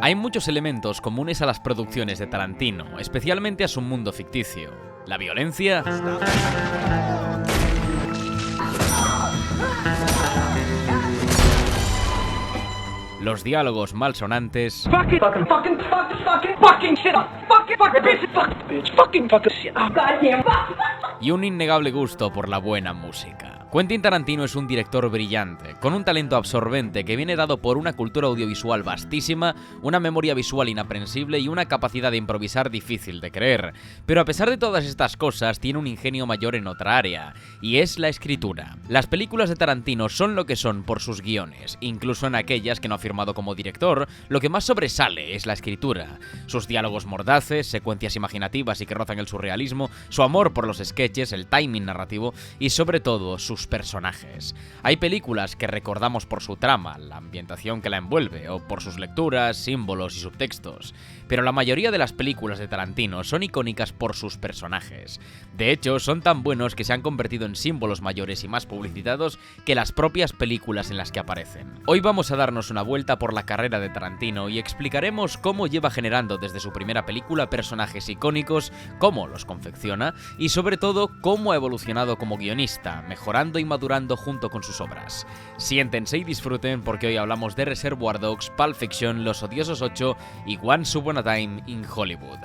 Hay muchos elementos comunes a las producciones de Tarantino, especialmente a su mundo ficticio. La violencia, los diálogos malsonantes y un innegable gusto por la buena música. Quentin Tarantino es un director brillante, con un talento absorbente que viene dado por una cultura audiovisual vastísima, una memoria visual inaprensible y una capacidad de improvisar difícil de creer. Pero a pesar de todas estas cosas, tiene un ingenio mayor en otra área, y es la escritura. Las películas de Tarantino son lo que son por sus guiones, incluso en aquellas que no ha firmado como director, lo que más sobresale es la escritura. Sus diálogos mordaces, secuencias imaginativas y que rozan el surrealismo, su amor por los sketches, el timing narrativo y sobre todo sus personajes. Hay películas que recordamos por su trama, la ambientación que la envuelve, o por sus lecturas, símbolos y subtextos, pero la mayoría de las películas de Tarantino son icónicas por sus personajes. De hecho, son tan buenos que se han convertido en símbolos mayores y más publicitados que las propias películas en las que aparecen. Hoy vamos a darnos una vuelta por la carrera de Tarantino y explicaremos cómo lleva generando desde su primera película personajes icónicos, cómo los confecciona y sobre todo cómo ha evolucionado como guionista, mejorando y madurando junto con sus obras. Siéntense y disfruten porque hoy hablamos de Reservoir Dogs, Pulp Fiction, Los Odiosos 8 y Once Upon a Time in Hollywood.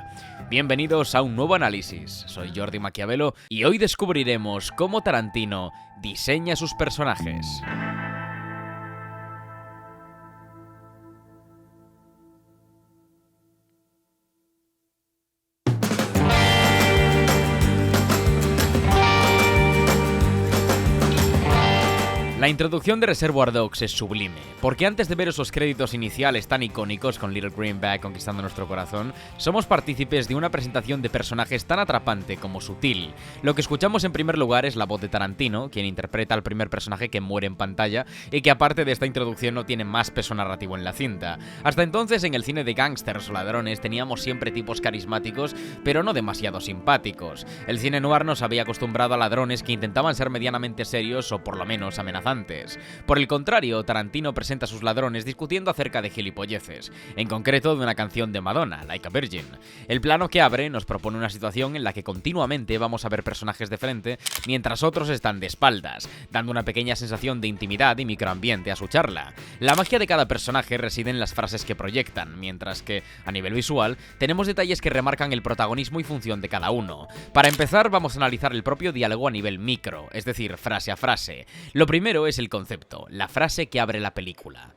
Bienvenidos a un nuevo análisis, soy Jordi Maquiavelo y hoy descubriremos cómo Tarantino diseña sus personajes. La introducción de Reservoir Dogs es sublime, porque antes de ver esos créditos iniciales tan icónicos con Little Greenback conquistando nuestro corazón, somos partícipes de una presentación de personajes tan atrapante como sutil. Lo que escuchamos en primer lugar es la voz de Tarantino, quien interpreta al primer personaje que muere en pantalla y que aparte de esta introducción no tiene más peso narrativo en la cinta. Hasta entonces en el cine de gángsters o ladrones teníamos siempre tipos carismáticos, pero no demasiado simpáticos. El cine noir nos había acostumbrado a ladrones que intentaban ser medianamente serios o por lo menos amenazantes. Por el contrario, Tarantino presenta a sus ladrones discutiendo acerca de gilipolleces, en concreto de una canción de Madonna, Like a Virgin. El plano que abre nos propone una situación en la que continuamente vamos a ver personajes de frente, mientras otros están de espaldas, dando una pequeña sensación de intimidad y microambiente a su charla. La magia de cada personaje reside en las frases que proyectan, mientras que, a nivel visual, tenemos detalles que remarcan el protagonismo y función de cada uno. Para empezar, vamos a analizar el propio diálogo a nivel micro, es decir, frase a frase. Lo primero es el concepto, la frase que abre la película.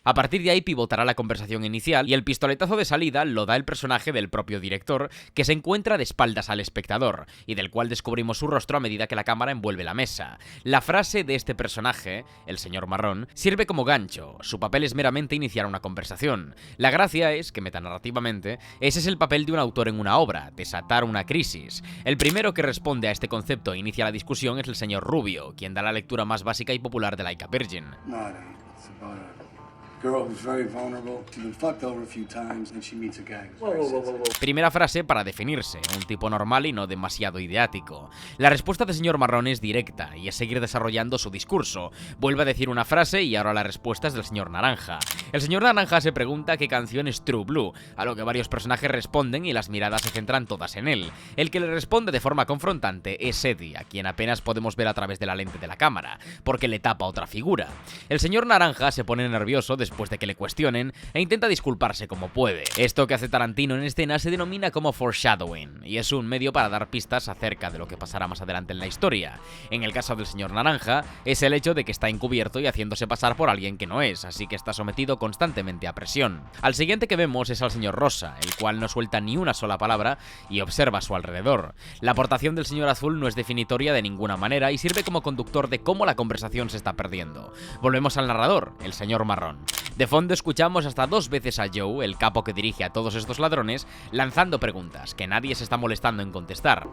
A partir de ahí pivotará la conversación inicial y el pistoletazo de salida lo da el personaje del propio director, que se encuentra de espaldas al espectador y del cual descubrimos su rostro a medida que la cámara envuelve la mesa. La frase de este personaje, el señor Marrón, sirve como gancho. Su papel es meramente iniciar una conversación. La gracia es que metanarrativamente ese es el papel de un autor en una obra, desatar una crisis. El primero que responde a este concepto e inicia la discusión es el señor Rubio, quien da la lectura más básica y popular de Like a Virgin. Primera frase para definirse, un tipo normal y no demasiado ideático. La respuesta del señor Marrón es directa y es seguir desarrollando su discurso. Vuelve a decir una frase y ahora la respuesta es del señor Naranja. El señor Naranja se pregunta qué canción es True Blue, a lo que varios personajes responden y las miradas se centran todas en él. El que le responde de forma confrontante es Eddie, a quien apenas podemos ver a través de la lente de la cámara, porque le tapa otra figura. El señor Naranja se pone nervioso después de que le cuestionen e intenta disculparse como puede. Esto que hace Tarantino en escena se denomina como foreshadowing y es un medio para dar pistas acerca de lo que pasará más adelante en la historia. En el caso del señor Naranja es el hecho de que está encubierto y haciéndose pasar por alguien que no es, así que está sometido constantemente a presión. Al siguiente que vemos es al señor Rosa, el cual no suelta ni una sola palabra y observa a su alrededor. La aportación del señor Azul no es definitoria de ninguna manera y sirve como conductor de cómo la conversación se está perdiendo. Volvemos al narrador, el señor Marrón. De fondo escuchamos hasta 2 veces a Joe, el capo que dirige a todos estos ladrones, lanzando preguntas que nadie se está molestando en contestar.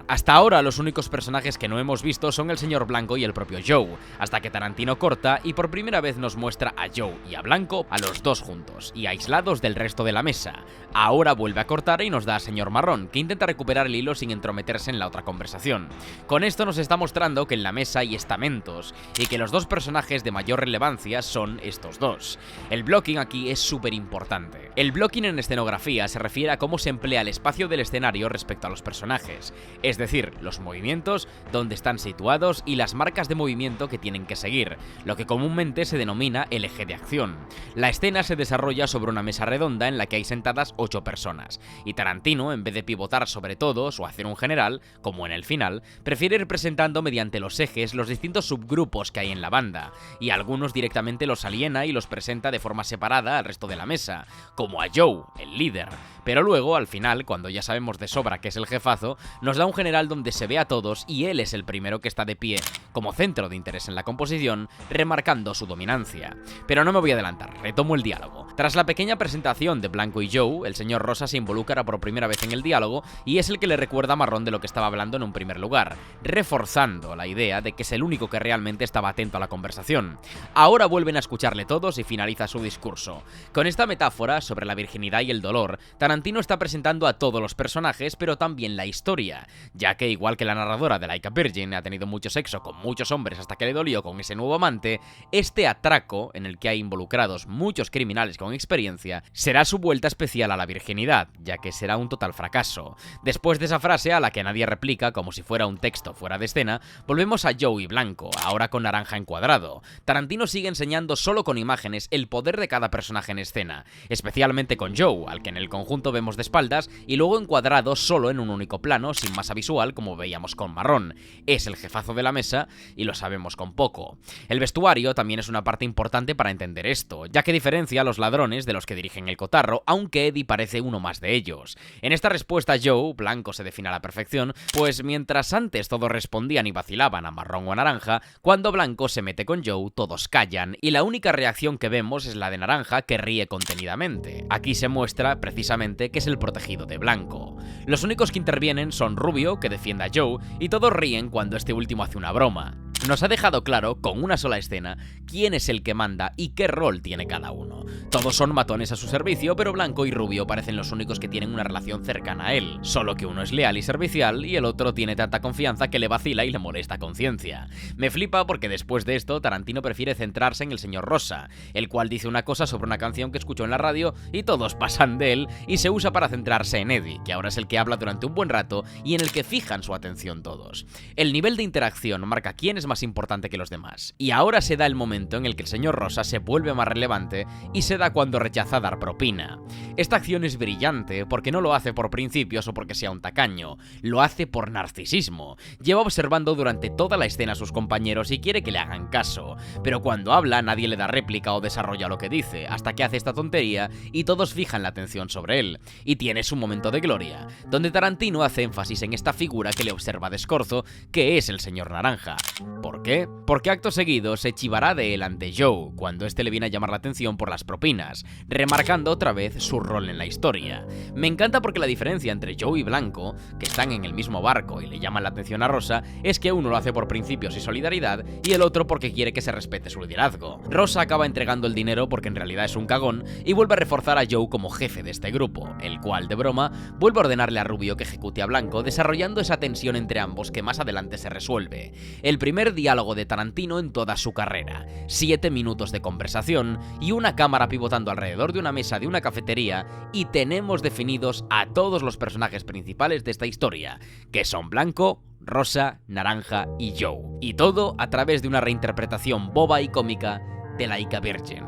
Hasta ahora los únicos personajes que no hemos visto son el señor Blanco y el propio Joe, hasta que Tarantino corta y por primera vez nos muestra a Joe y a Blanco, a los dos juntos y aislados del resto de la mesa. Ahora vuelve a cortar y nos da a señor Marrón, que intenta recuperar el hilo sin entrometerse en la otra conversación. Con esto nos está mostrando que en la mesa hay estamentos y que los dos personajes de mayor relevancia son estos dos. El blocking aquí es súper importante. El blocking en escenografía se refiere a cómo se emplea el espacio del escenario respecto a los personajes, es decir, los movimientos, dónde están situados y las marcas de movimiento que tienen que seguir, lo que comúnmente se denomina el eje de acción. La escena se desarrolla sobre una mesa redonda en la que hay sentadas 8 personas, y Tarantino, en vez de pivotar sobre todos o hacer un general, como en el final, prefiere ir presentando mediante los ejes los distintos subgrupos que hay en la banda, y algunos directamente los aliena y los presenta de forma separada al resto de la mesa, como a Joe, el líder. Pero luego, al final, cuando ya sabemos de sobra que es el jefazo, nos da un general donde se ve a todos y él es el primero que está de pie, como centro de interés en la composición, remarcando su dominancia. Pero no me voy a adelantar, retomo el diálogo. Tras la pequeña presentación de Blanco y Joe, el señor Rosa se involucra por primera vez en el diálogo y es el que le recuerda a Marrón de lo que estaba hablando en un primer lugar, reforzando la idea de que es el único que realmente estaba atento a la conversación. Ahora vuelven a escucharle todos y finaliza su discurso. Con esta metáfora sobre la virginidad y el dolor, Tarantino está presentando a todos los personajes, pero también la historia, ya que igual que la narradora de Like a Virgin ha tenido mucho sexo con muchos hombres hasta que le dolió con ese nuevo amante, este atraco, en el que hay involucrados muchos criminales con experiencia, será su vuelta especial a la virginidad, ya que será un total fracaso. Después de esa frase, a la que nadie replica como si fuera un texto fuera de escena, volvemos a Joe y Blanco, ahora con Naranja encuadrado. Tarantino sigue enseñando solo con imágenes el poder de cada personaje en escena, especialmente con Joe, al que en el conjunto vemos de espaldas, y luego encuadrado solo en un único plano, sin masa visual como veíamos con Marrón. Es el jefazo de la mesa y lo sabemos con poco. El vestuario también es una parte importante para entender esto, ya que diferencia a los ladrones de los que dirigen el cotarro, aunque Eddie parece uno más de ellos. En esta respuesta Joe, Blanco se define a la perfección, pues mientras antes todos respondían y vacilaban a Marrón o a Naranja, cuando Blanco se mete con Joe todos callan y la única reacción que vemos es la de Naranja, que ríe contenidamente. Aquí se muestra precisamente que es el protegido de Blanco. Los únicos que intervienen son Rubio, que defiende a Joe, y todos ríen cuando este último hace una broma. Nos ha dejado claro, con una sola escena, quién es el que manda y qué rol tiene cada uno. Todos son matones a su servicio, pero Blanco y Rubio parecen los únicos que tienen una relación cercana a él, solo que uno es leal y servicial y el otro tiene tanta confianza que le vacila y le molesta a conciencia. Me flipa porque después de esto, Tarantino prefiere centrarse en el señor Rosa, el cual dice una cosa sobre una canción que escuchó en la radio y todos pasan de él, y se usa para centrarse en Eddie, que ahora es el que habla durante un buen rato y en el que fijan su atención todos. El nivel de interacción marca quién es más importante que los demás. Y ahora se da el momento en el que el señor Rosa se vuelve más relevante y se da cuando rechaza dar propina. Esta acción es brillante porque no lo hace por principios o porque sea un tacaño, lo hace por narcisismo. Lleva observando durante toda la escena a sus compañeros y quiere que le hagan caso, pero cuando habla nadie le da réplica o desarrolla lo que dice, hasta que hace esta tontería y todos fijan la atención sobre él, y tiene su momento de gloria, donde Tarantino hace énfasis en esta figura que le observa de escorzo, que es el señor Naranja. ¿Por qué? Porque acto seguido se chivará de él ante Joe, cuando este le viene a llamar la atención por las propinas, remarcando otra vez su rol en la historia. Me encanta porque la diferencia entre Joe y Blanco, que están en el mismo barco y le llaman la atención a Rosa, es que uno lo hace por principios y solidaridad y el otro porque quiere que se respete su liderazgo. Rosa acaba entregando el dinero porque en realidad es un cagón y vuelve a reforzar a Joe como jefe de este grupo, el cual, de broma, vuelve a ordenarle a Rubio que ejecute a Blanco, desarrollando esa tensión entre ambos que más adelante se resuelve. El primer diálogo de Tarantino en toda su carrera, 7 minutos de conversación y una cámara pivotando alrededor de una mesa de una cafetería, y tenemos definidos a todos los personajes principales de esta historia, que son Blanco, Rosa, Naranja y Joe. Y todo a través de una reinterpretación boba y cómica de Like a Virgin.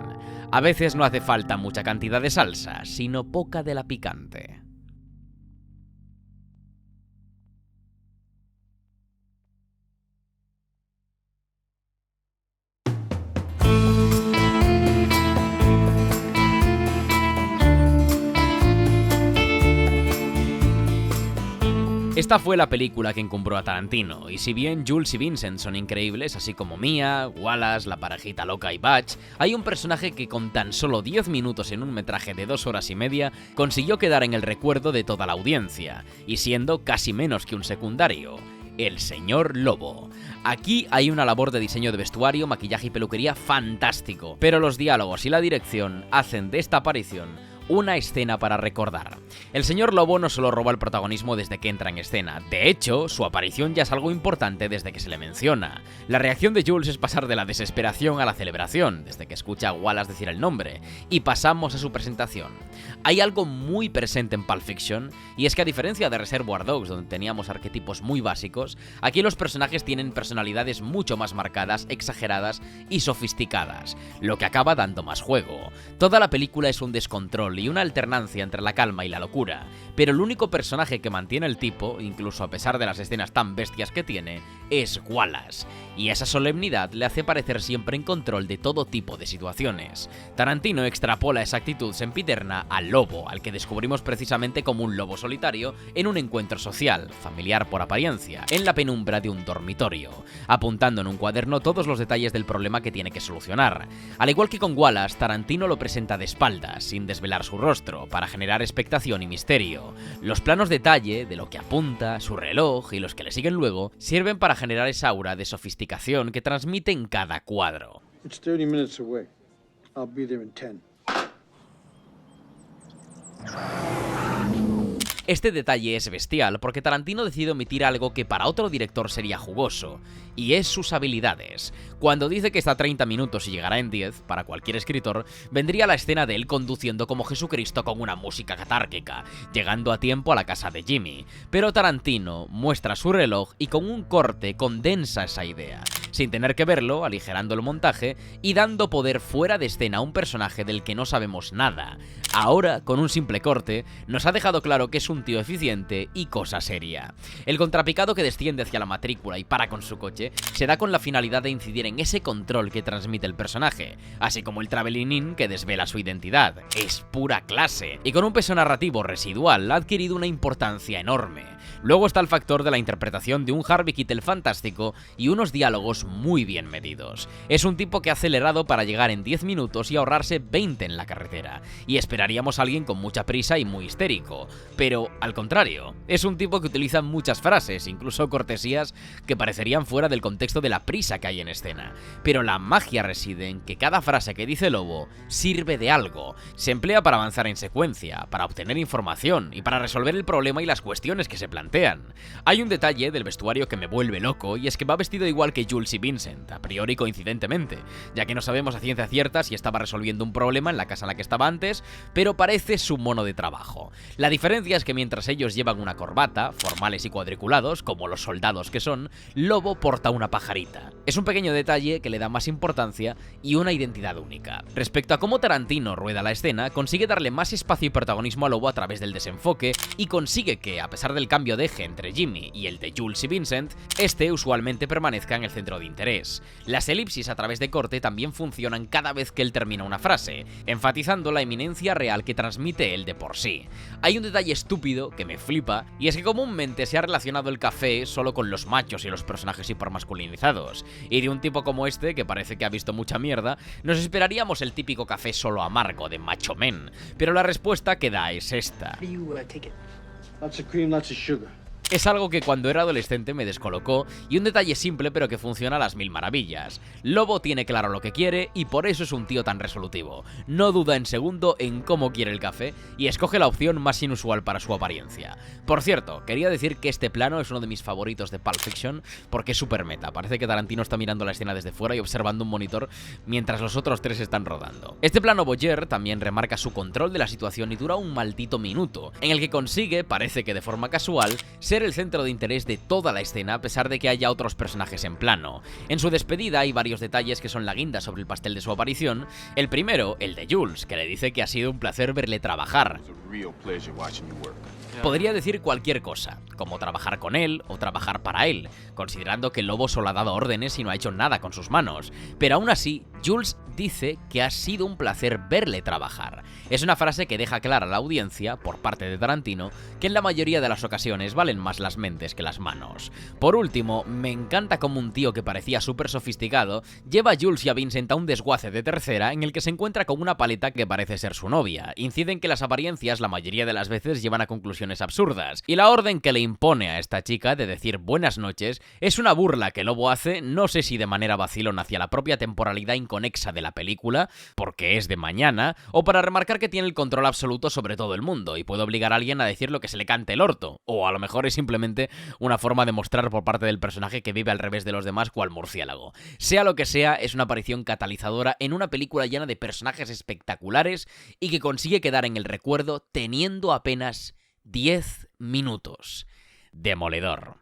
A veces no hace falta mucha cantidad de salsa, sino poca de la picante. Esta fue la película que encumbró a Tarantino, y si bien Jules y Vincent son increíbles, así como Mia, Wallace, la parejita loca y Butch, hay un personaje que con tan solo 10 minutos en un metraje de 2 horas y media consiguió quedar en el recuerdo de toda la audiencia, y siendo casi menos que un secundario: el señor Lobo. Aquí hay una labor de diseño de vestuario, maquillaje y peluquería fantástico, pero los diálogos y la dirección hacen de esta aparición una escena para recordar. El señor Lobo no solo roba el protagonismo desde que entra en escena, de hecho, su aparición ya es algo importante desde que se le menciona. La reacción de Jules es pasar de la desesperación a la celebración, desde que escucha a Wallace decir el nombre, y pasamos a su presentación. Hay algo muy presente en Pulp Fiction, y es que a diferencia de Reservoir Dogs, donde teníamos arquetipos muy básicos, aquí los personajes tienen personalidades mucho más marcadas, exageradas y sofisticadas, lo que acaba dando más juego. Toda la película es un descontrol y una alternancia entre la calma y la locura, pero el único personaje que mantiene el tipo, incluso a pesar de las escenas tan bestias que tiene, es Wallace, y esa solemnidad le hace parecer siempre en control de todo tipo de situaciones. Tarantino extrapola esa actitud sempiterna al lobo, al que descubrimos precisamente como un lobo solitario en un encuentro social, familiar por apariencia, en la penumbra de un dormitorio, apuntando en un cuaderno todos los detalles del problema que tiene que solucionar. Al igual que con Wallace, Tarantino lo presenta de espaldas, sin desvelar su rostro, para generar expectación y misterio. Los planos detalle de lo que apunta, su reloj y los que le siguen luego sirven para generar esa aura de sofisticación que transmite en cada cuadro. It's 30 minutes away. I'll be there in 10. Este detalle es bestial porque Tarantino decide omitir algo que para otro director sería jugoso, y es sus habilidades. Cuando dice que está a 30 minutos y llegará en 10, para cualquier escritor, vendría la escena de él conduciendo como Jesucristo con una música catárquica, llegando a tiempo a la casa de Jimmy. Pero Tarantino muestra su reloj y con un corte condensa esa idea, sin tener que verlo, aligerando el montaje y dando poder fuera de escena a un personaje del que no sabemos nada. Ahora, con un simple corte, nos ha dejado claro que es un tío eficiente y cosa seria. El contrapicado que desciende hacia la matrícula y para con su coche se da con la finalidad de incidir en ese control que transmite el personaje, así como el traveling in que desvela su identidad. Es pura clase, y con un peso narrativo residual ha adquirido una importancia enorme. Luego está el factor de la interpretación de un Harvey Keitel fantástico y unos diálogos muy bien medidos. Es un tipo que ha acelerado para llegar en 10 minutos y ahorrarse 20 en la carretera, y esperaríamos a alguien con mucha prisa y muy histérico, pero al contrario, es un tipo que utiliza muchas frases, incluso cortesías, que parecerían fuera del contexto de la prisa que hay en escena. Pero la magia reside en que cada frase que dice Lobo sirve de algo, se emplea para avanzar en secuencia, para obtener información y para resolver el problema y las cuestiones que se plantean. Hay un detalle del vestuario que me vuelve loco, y es que va vestido igual que Jules y Vincent, a priori coincidentemente, ya que no sabemos a ciencia cierta si estaba resolviendo un problema en la casa en la que estaba antes, pero parece su mono de trabajo. La diferencia es que mientras ellos llevan una corbata, formales y cuadriculados, como los soldados que son, Lobo porta una pajarita. Es un pequeño detalle que le da más importancia y una identidad única. Respecto a cómo Tarantino rueda la escena, consigue darle más espacio y protagonismo a Lobo a través del desenfoque, y consigue que, a pesar del cambio de eje entre Jimmy y el de Jules y Vincent, este usualmente permanezca en el centro de interés. Las elipsis a través de corte también funcionan cada vez que él termina una frase, enfatizando la eminencia real que transmite él de por sí. Hay un detalle estúpido que me flipa, y es que comúnmente se ha relacionado el café solo con los machos y los personajes hipermasculinizados, y de un tipo como este, que parece que ha visto mucha mierda, nos esperaríamos el típico café solo amargo de macho men, pero la respuesta que da es esta. Lots of cream, lots of sugar. Es algo que cuando era adolescente me descolocó, y un detalle simple pero que funciona a las mil maravillas. Lobo tiene claro lo que quiere y por eso es un tío tan resolutivo. No duda en segundo en cómo quiere el café y escoge la opción más inusual para su apariencia. Por cierto, quería decir que este plano es uno de mis favoritos de Pulp Fiction porque es súper meta. Parece que Tarantino está mirando la escena desde fuera y observando un monitor mientras los otros tres están rodando. Este plano voyeur también remarca su control de la situación y dura un maldito minuto, en el que consigue, parece que de forma casual, ser el centro de interés de toda la escena a pesar de que haya otros personajes en plano. En su despedida hay varios detalles que son la guinda sobre el pastel de su aparición. El primero, el de Jules, que le dice que ha sido un placer verle trabajar. Podría decir cualquier cosa, como trabajar con él o trabajar para él, considerando que el lobo solo ha dado órdenes y no ha hecho nada con sus manos. Pero aún así, Jules dice que ha sido un placer verle trabajar. Es una frase que deja clara a la audiencia, por parte de Tarantino, que en la mayoría de las ocasiones valen más las mentes que las manos. Por último, me encanta como un tío que parecía súper sofisticado lleva a Jules y a Vincent a un desguace de tercera en el que se encuentra con una paleta que parece ser su novia. Inciden que las apariencias la mayoría de las veces llevan a conclusiones absurdas, y la orden que le impone a esta chica de decir buenas noches es una burla que Lobo hace, no sé si de manera vacilón hacia la propia temporalidad inconexa de la película, porque es de mañana, o para remarcar que tiene el control absoluto sobre todo el mundo y puede obligar a alguien a decir lo que se le cante el orto, o a lo mejor es simplemente una forma de mostrar por parte del personaje que vive al revés de los demás cual murciélago. Sea lo que sea, es una aparición catalizadora en una película llena de personajes espectaculares y que consigue quedar en el recuerdo teniendo apenas 10 minutos. Demoledor.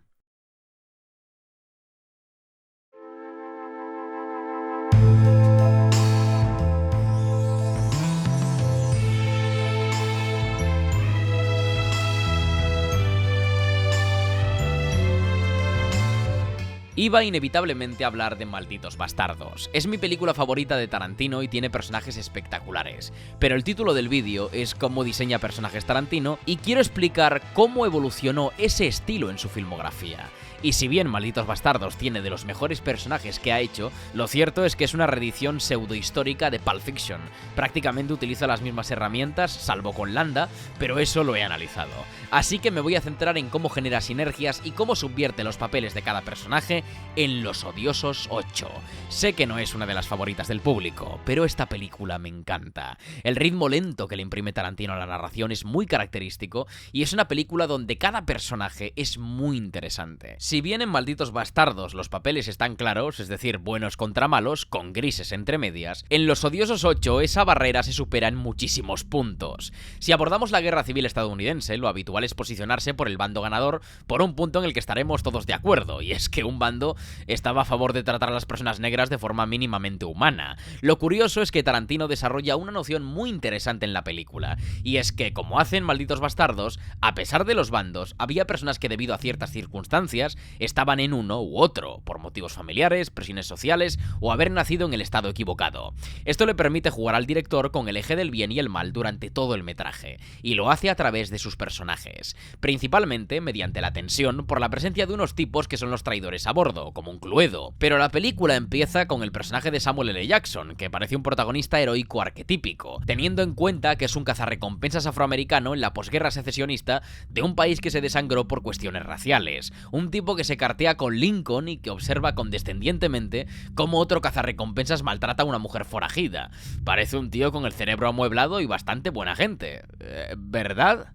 Iba inevitablemente a hablar de Malditos Bastardos. Es mi película favorita de Tarantino y tiene personajes espectaculares. Pero el título del vídeo es cómo diseña personajes Tarantino y quiero explicar cómo evolucionó ese estilo en su filmografía. Y si bien Malditos Bastardos tiene de los mejores personajes que ha hecho, lo cierto es que es una reedición pseudohistórica de Pulp Fiction. Prácticamente utiliza las mismas herramientas, salvo con Landa, pero eso lo he analizado. Así que me voy a centrar en cómo genera sinergias y cómo subvierte los papeles de cada personaje en Los Odiosos 8. Sé que no es una de las favoritas del público, pero esta película me encanta. El ritmo lento que le imprime Tarantino a la narración es muy característico y es una película donde cada personaje es muy interesante. Si bien en Malditos Bastardos los papeles están claros, es decir, buenos contra malos, con grises entre medias, en Los Odiosos 8 esa barrera se supera en muchísimos puntos. Si abordamos la Guerra Civil estadounidense, lo habitual es posicionarse por el bando ganador por un punto en el que estaremos todos de acuerdo, y es que un bando estaba a favor de tratar a las personas negras de forma mínimamente humana. Lo curioso es que Tarantino desarrolla una noción muy interesante en la película, y es que, como hacen Malditos Bastardos, a pesar de los bandos, había personas que debido a ciertas circunstancias estaban en uno u otro, por motivos familiares, presiones sociales o haber nacido en el estado equivocado. Esto le permite jugar al director con el eje del bien y el mal durante todo el metraje, y lo hace a través de sus personajes, principalmente mediante la tensión por la presencia de unos tipos que son los traidores a bordo, como un Cluedo. Pero la película empieza con el personaje de Samuel L. Jackson, que parece un protagonista heroico arquetípico, teniendo en cuenta que es un cazarrecompensas afroamericano en la posguerra secesionista de un país que se desangró por cuestiones raciales, un tipo que se cartea con Lincoln y que observa condescendientemente cómo otro cazarrecompensas maltrata a una mujer forajida. Parece un tío con el cerebro amueblado y bastante buena gente, ¿verdad?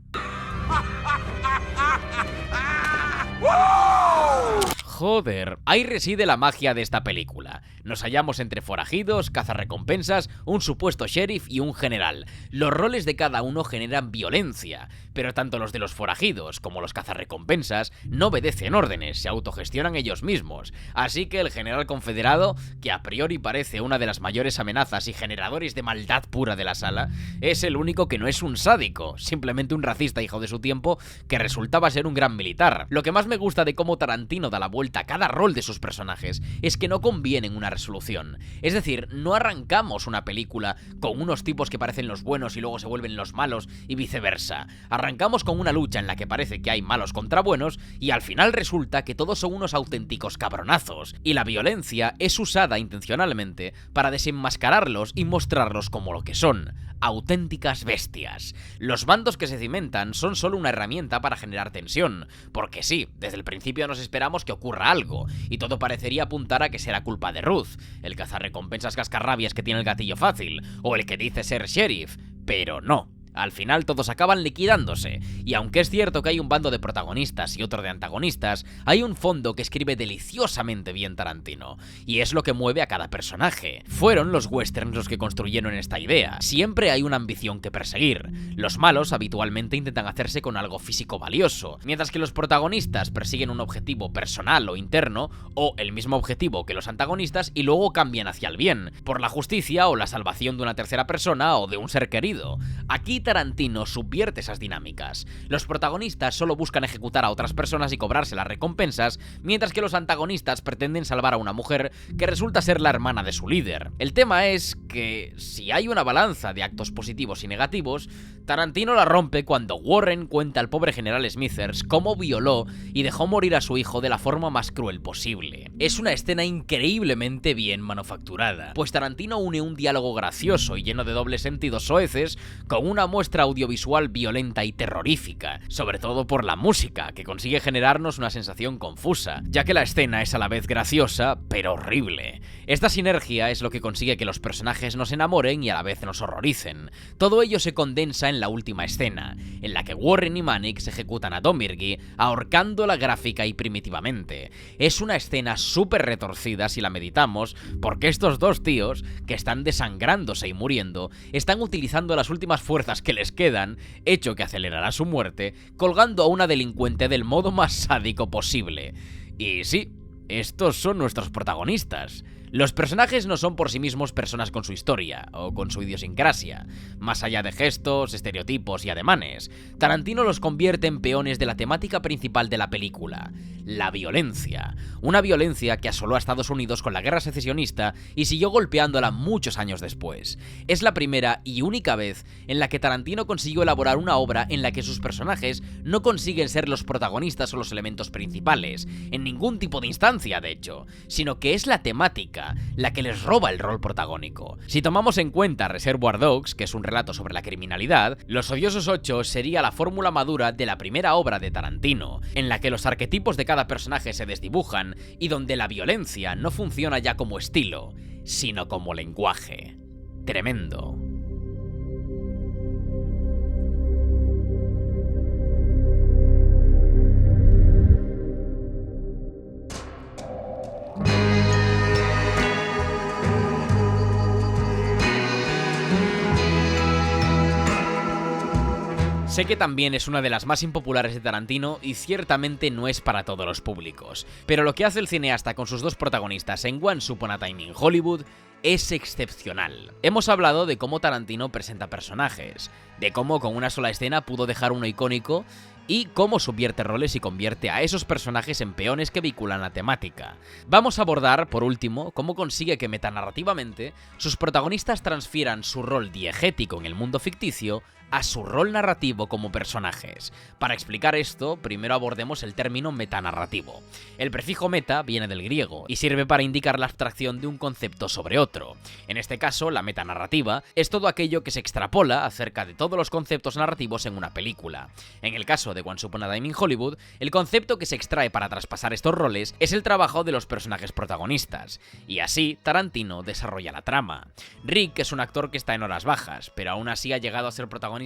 Joder, ahí reside la magia de esta película. Nos hallamos entre forajidos, cazarrecompensas, un supuesto sheriff y un general. Los roles de cada uno generan violencia, pero tanto los de los forajidos como los cazarrecompensas no obedecen órdenes, se autogestionan ellos mismos. Así que el general confederado, que a priori parece una de las mayores amenazas y generadores de maldad pura de la sala, es el único que no es un sádico, simplemente un racista hijo de su tiempo que resultaba ser un gran militar. Lo que más me gusta de cómo Tarantino da la vuelta a cada rol de sus personajes es que no convienen una resolución. Es decir, no arrancamos una película con unos tipos que parecen los buenos y luego se vuelven los malos y viceversa. Arrancamos con una lucha en la que parece que hay malos contra buenos y al final resulta que todos son unos auténticos cabronazos y la violencia es usada intencionalmente para desenmascararlos y mostrarlos como lo que son, auténticas bestias. Los bandos que se cimentan son solo una herramienta para generar tensión, porque sí, desde el principio nos esperamos que ocurra algo, y todo parecería apuntar a que será culpa de Ruth, el cazarrecompensas cascarrabias que tiene el gatillo fácil, o el que dice ser sheriff, pero no. Al final todos acaban liquidándose, y aunque es cierto que hay un bando de protagonistas y otro de antagonistas, hay un fondo que escribe deliciosamente bien Tarantino, y es lo que mueve a cada personaje. Fueron los westerns los que construyeron esta idea. Siempre hay una ambición que perseguir. Los malos habitualmente intentan hacerse con algo físico valioso, mientras que los protagonistas persiguen un objetivo personal o interno, o el mismo objetivo que los antagonistas y luego cambian hacia el bien, por la justicia o la salvación de una tercera persona o de un ser querido. Aquí Tarantino subvierte esas dinámicas. Los protagonistas solo buscan ejecutar a otras personas y cobrarse las recompensas, mientras que los antagonistas pretenden salvar a una mujer que resulta ser la hermana de su líder. El tema es que, si hay una balanza de actos positivos y negativos, Tarantino la rompe cuando Warren cuenta al pobre general Smithers cómo violó y dejó morir a su hijo de la forma más cruel posible. Es una escena increíblemente bien manufacturada, pues Tarantino une un diálogo gracioso y lleno de dobles sentidos soeces con una muestra audiovisual violenta y terrorífica, sobre todo por la música, que consigue generarnos una sensación confusa, ya que la escena es a la vez graciosa, pero horrible. Esta sinergia es lo que consigue que los personajes nos enamoren y a la vez nos horroricen. Todo ello se condensa en la última escena, en la que Warren y Mannix ejecutan a Domergue, ahorcándola gráfica y primitivamente. Es una escena súper retorcida si la meditamos, porque estos dos tíos, que están desangrándose y muriendo, están utilizando las últimas fuerzas que les quedan, hecho que acelerará su muerte, colgando a una delincuente del modo más sádico posible. Y sí, estos son nuestros protagonistas. Los personajes no son por sí mismos personas con su historia, o con su idiosincrasia. Más allá de gestos, estereotipos y ademanes, Tarantino los convierte en peones de la temática principal de la película, la violencia. Una violencia que asoló a Estados Unidos con la guerra secesionista y siguió golpeándola muchos años después. Es la primera y única vez en la que Tarantino consiguió elaborar una obra en la que sus personajes no consiguen ser los protagonistas o los elementos principales, en ningún tipo de instancia de hecho, sino que es la temática la que les roba el rol protagónico. Si tomamos en cuenta Reservoir Dogs, que es un relato sobre la criminalidad, Los Odiosos 8 sería la fórmula madura de la primera obra de Tarantino, en la que los arquetipos de cada personaje se desdibujan y donde la violencia no funciona ya como estilo, sino como lenguaje. Tremendo. Sé que también es una de las más impopulares de Tarantino y ciertamente no es para todos los públicos, pero lo que hace el cineasta con sus dos protagonistas en Once Upon a Time in Hollywood es excepcional. Hemos hablado de cómo Tarantino presenta personajes, de cómo con una sola escena pudo dejar uno icónico y cómo subvierte roles y convierte a esos personajes en peones que vinculan la temática. Vamos a abordar, por último, cómo consigue que metanarrativamente sus protagonistas transfieran su rol diegético en el mundo ficticio a su rol narrativo como personajes. Para explicar esto, primero abordemos el término metanarrativo. El prefijo meta viene del griego y sirve para indicar la abstracción de un concepto sobre otro. En este caso, la metanarrativa es todo aquello que se extrapola acerca de todos los conceptos narrativos en una película. En el caso de Once Upon a Time in Hollywood, el concepto que se extrae para traspasar estos roles es el trabajo de los personajes protagonistas, y así Tarantino desarrolla la trama. Rick es un actor que está en horas bajas, pero aún así ha llegado a ser protagonista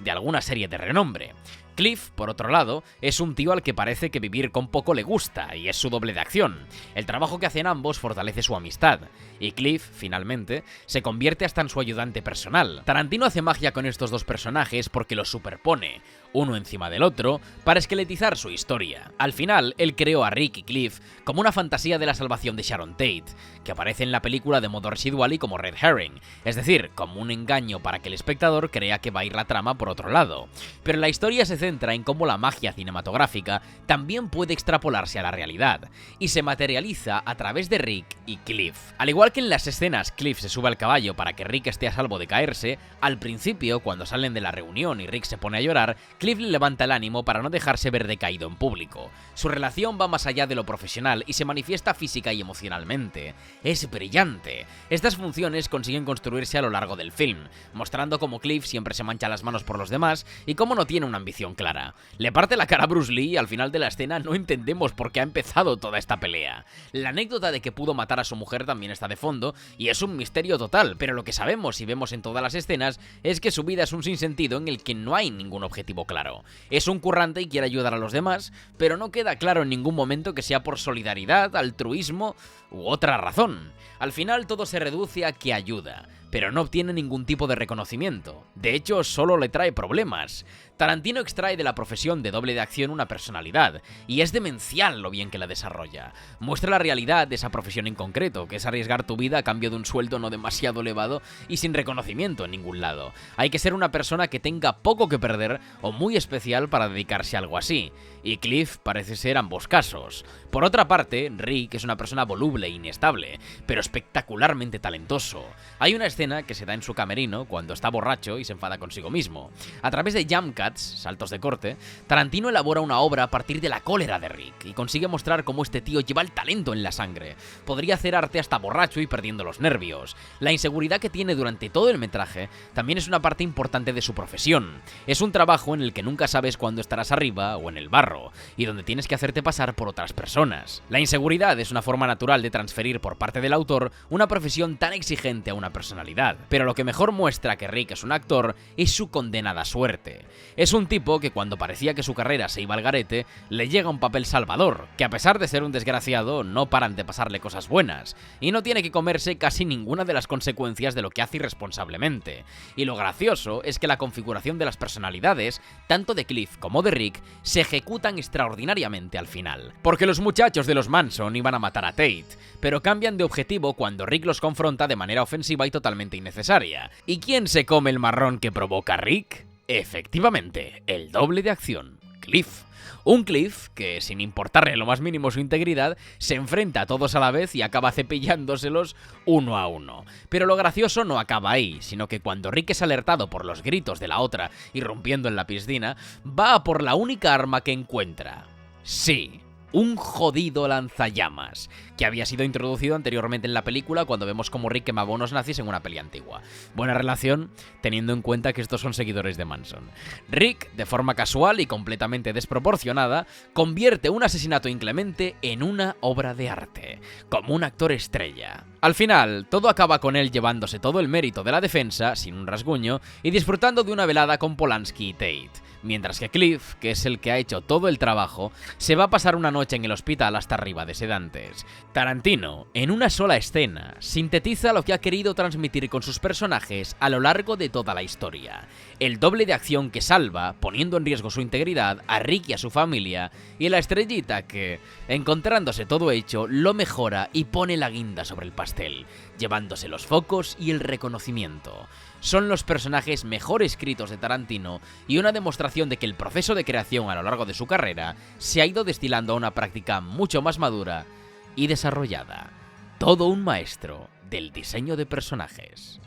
de alguna serie de renombre. Cliff, por otro lado, es un tío al que parece que vivir con poco le gusta y es su doble de acción. El trabajo que hacen ambos fortalece su amistad, y Cliff, finalmente, se convierte hasta en su ayudante personal. Tarantino hace magia con estos dos personajes porque los superpone, uno encima del otro, para esqueletizar su historia. Al final, él creó a Rick y Cliff como una fantasía de la salvación de Sharon Tate, que aparece en la película de modo residual y como red herring, es decir, como un engaño para que el espectador crea que va a ir la trama por otro lado. Pero la historia se centra en cómo la magia cinematográfica también puede extrapolarse a la realidad, y se materializa a través de Rick y Cliff. Al igual que en las escenas Cliff se sube al caballo para que Rick esté a salvo de caerse, al principio, cuando salen de la reunión y Rick se pone a llorar, Cliff le levanta el ánimo para no dejarse ver decaído en público. Su relación va más allá de lo profesional y se manifiesta física y emocionalmente. Es brillante. Estas funciones consiguen construirse a lo largo del film, mostrando cómo Cliff siempre se mancha las manos por los demás y cómo no tiene una ambición clara. Le parte la cara a Bruce Lee y al final de la escena no entendemos por qué ha empezado toda esta pelea. La anécdota de que pudo matar a su mujer también está de fondo y es un misterio total, pero lo que sabemos y vemos en todas las escenas es que su vida es un sinsentido en el que no hay ningún objetivo claro. Es un currante y quiere ayudar a los demás, pero no queda claro en ningún momento que sea por solidaridad, altruismo u otra razón. Al final todo se reduce a que ayuda, pero no obtiene ningún tipo de reconocimiento. De hecho, solo le trae problemas. Tarantino extrae de la profesión de doble de acción una personalidad, y es demencial lo bien que la desarrolla. Muestra la realidad de esa profesión en concreto, que es arriesgar tu vida a cambio de un sueldo no demasiado elevado y sin reconocimiento en ningún lado. Hay que ser una persona que tenga poco que perder o muy especial para dedicarse a algo así, y Cliff parece ser ambos casos. Por otra parte, Rick es una persona voluble e inestable, pero espectacularmente talentoso. Hay una escena que se da en su camerino cuando está borracho y se enfada consigo mismo. A través de jump cuts, saltos de corte, Tarantino elabora una obra a partir de la cólera de Rick y consigue mostrar cómo este tío lleva el talento en la sangre. Podría hacer arte hasta borracho y perdiendo los nervios. La inseguridad que tiene durante todo el metraje también es una parte importante de su profesión. Es un trabajo en el que nunca sabes cuándo estarás arriba o en el barro, y donde tienes que hacerte pasar por otras personas. La inseguridad es una forma natural de transferir por parte del autor una profesión tan exigente a una personalidad, pero lo que mejor muestra que Rick es un actor es su condenada suerte. Es un tipo que cuando parecía que su carrera se iba al garete, le llega un papel salvador, que a pesar de ser un desgraciado, no paran de pasarle cosas buenas, y no tiene que comerse casi ninguna de las consecuencias de lo que hace irresponsablemente. Y lo gracioso es que la configuración de las personalidades, tanto de Cliff como de Rick, se ejecutan extraordinariamente al final. Porque los muchachos de los Manson iban a matar a Tate, pero cambian de objetivo cuando Rick los confronta de manera ofensiva y totalmente innecesaria. ¿Y quién se come el marrón que provoca Rick? Efectivamente, el doble de acción, Cliff. Un Cliff que, sin importarle lo más mínimo su integridad, se enfrenta a todos a la vez y acaba cepillándoselos uno a uno. Pero lo gracioso no acaba ahí, sino que cuando Rick es alertado por los gritos de la otra irrumpiendo en la piscina, va a por la única arma que encuentra. Sí, un jodido lanzallamas, que había sido introducido anteriormente en la película cuando vemos cómo Rick quemaba unos nazis en una peli antigua. Buena relación, teniendo en cuenta que estos son seguidores de Manson. Rick, de forma casual y completamente desproporcionada, convierte un asesinato inclemente en una obra de arte, como un actor estrella. Al final, todo acaba con él llevándose todo el mérito de la defensa, sin un rasguño, y disfrutando de una velada con Polanski y Tate. Mientras que Cliff, que es el que ha hecho todo el trabajo, se va a pasar una noche en el hospital hasta arriba de sedantes. Tarantino, en una sola escena, sintetiza lo que ha querido transmitir con sus personajes a lo largo de toda la historia. El doble de acción que salva, poniendo en riesgo su integridad, a Rick y a su familia, y la estrellita que, encontrándose todo hecho, lo mejora y pone la guinda sobre el pastel, llevándose los focos y el reconocimiento. Son los personajes mejor escritos de Tarantino y una demostración de que el proceso de creación a lo largo de su carrera se ha ido destilando a una práctica mucho más madura y desarrollada. Todo un maestro del diseño de personajes.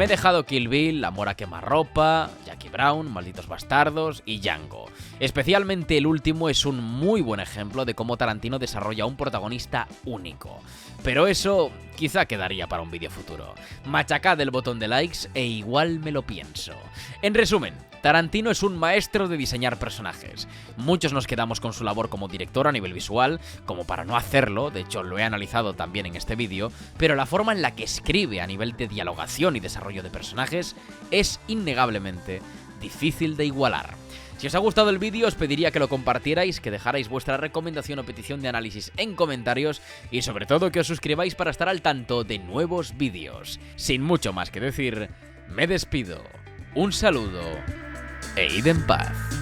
Me he dejado Kill Bill, Amor a quemarropa, Jackie Brown, Malditos Bastardos y Django. Especialmente el último es un muy buen ejemplo de cómo Tarantino desarrolla un protagonista único. Pero eso quizá quedaría para un vídeo futuro. Machacad el botón de likes e igual me lo pienso. En resumen, Tarantino es un maestro de diseñar personajes. Muchos nos quedamos con su labor como director a nivel visual, como para no hacerlo, de hecho lo he analizado también en este vídeo, pero la forma en la que escribe a nivel de dialogación y desarrollo de personajes es innegablemente difícil de igualar. Si os ha gustado el vídeo os pediría que lo compartierais, que dejarais vuestra recomendación o petición de análisis en comentarios y sobre todo que os suscribáis para estar al tanto de nuevos vídeos. Sin mucho más que decir, me despido. Un saludo e id en paz.